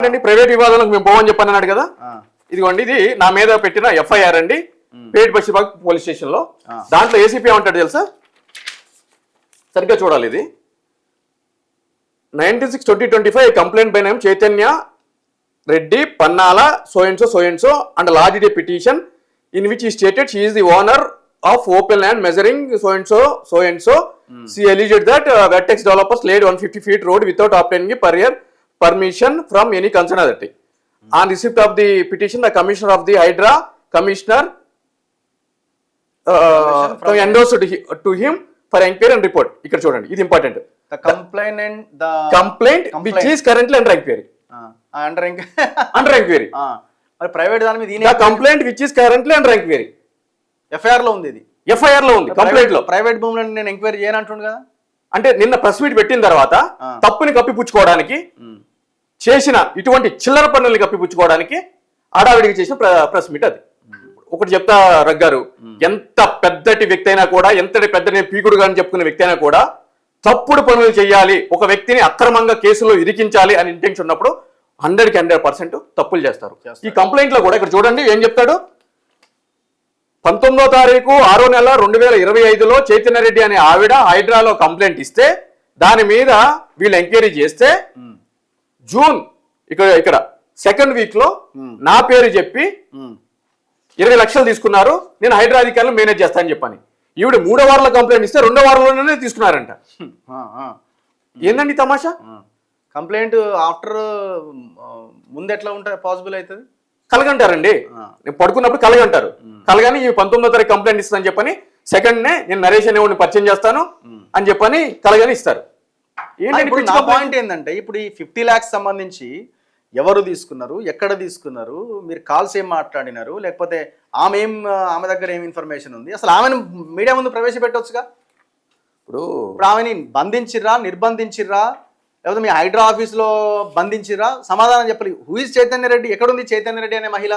ఆగండి, ప్రైవేట్ వివాదాలకు మేము పోవని చెప్పని అన్నాడు కదా. ఇదిగోండి, ఇది నా మీద పెట్టిన ఎఫ్ఐఆర్ అండి, పేట్ బషీర్బాగ్ పోలీస్ స్టేషన్ లో. దాంట్లో ఏసీపీ ఏమంటాడు తెలుసా? సరిగ్గా చూడాలి. ఇది 19/6/2025 complaint by name Chaitanya Reddy Pannala so and so and lodged a petition in which he stated she is the owner of open land measuring so and so. She alleged that Vertex developers laid 150 feet road without obtaining prior permission from any concerned authority. On receipt of the petition, the commissioner of the Hydra commissioner endorsed to him for inquiry and report. ఇక్కడ చూడండి, ఇది important. The complaint which is currently under inquiry. Under inquiry. మరి private దాని మీద The complaint which is currently under inquiry. FIR లో ఉంది, ఇది FIR లో ఉంది, కంప్లైంట్ లో. ప్రైవేట్ భూములను నేను ఎంక్వైరీ చేయను అంటుండు కదా. అంటే నిన్న ప్రెస్ మీట్ పెట్టిన తర్వాత తప్పుని కప్పిపుచ్చుకోవడానికి చేసిన ఇటువంటి చిల్లర పనుల్ని కప్పిపుచ్చుకోవడానికి ఆడావిడికి చేసిన ప్రెస్ మీట్ అది. ఒకటి చెప్తా రగ్గారు, ఎంత పెద్దటి వ్యక్తి అయినా కూడా, ఎంతటి పెద్ద పీకుడుగా అని చెప్పుకునే వ్యక్తి అయినా కూడా తప్పుడు పనులు చేయాలి, ఒక వ్యక్తిని అక్రమంగా కేసులో ఇరికించాలి అని ఇంటెన్షన్ ఉన్నప్పుడు 100కి 100% తప్పులు చేస్తారు. ఈ కంప్లైంట్ లో కూడా ఇక్కడ చూడండి ఏం చెప్తాడు. 19వ తారీఖు 6వ నెల 2025లో చైతన్య రెడ్డి అనే ఆవిడ హైడ్రాలో కంప్లైంట్ ఇస్తే దాని మీద వీళ్ళు ఎంక్వైరీ చేస్తే జూన్ ఇక్కడ సెకండ్ వీక్ లో నా పేరు చెప్పి 20 లక్షలు తీసుకున్నారు, నేను హైడ్రా అధికారులు మేనేజ్ చేస్తానని చెప్పని. ఈవిడ 3వ వారంలో కంప్లైంట్ ఇస్తే 2వ వారంలోనే తీసుకున్నారంట. ఏందండి తమాషా? కంప్లైంట్ ఆఫ్టర్ ముందు ఎట్లా ఉంటే పాసిబుల్ అవుతుంది? కలగంటారండి, పడుకున్నప్పుడు కలగంటారు. కలగాని ఈ 19వ తారీఖు కంప్లైంట్ ఇస్తానని చెప్పని సెకండ్నే నేను నరేష్ అనేవాడిని పరిచయం చేస్తాను అని చెప్పని కలగాని ఇస్తారు. ఏంటంటే నా పాయింట్ ఏంటంటే, ఇప్పుడు ఈ 50 lakhs సంబంధించి ఎవరు తీసుకున్నారు, ఎక్కడ తీసుకున్నారు, మీరు కాల్స్ ఏం మాట్లాడినారు, లేకపోతే ఆమె దగ్గర ఏం ఇన్ఫర్మేషన్ ఉంది, అసలు ఆమెను మీడియా ముందు ప్రవేశపెట్టవచ్చుగా. ఇప్పుడు ఆమెని బంధించిర్రా, నిర్బంధించిర్రా, లేకపోతే మీ హైడ్రా ఆఫీస్లో బంధించిర్రా? సమాధానం చెప్పాలి. Who is Chaitanya Reddy? ఎక్కడుంది చైతన్య రెడ్డి అనే మహిళ?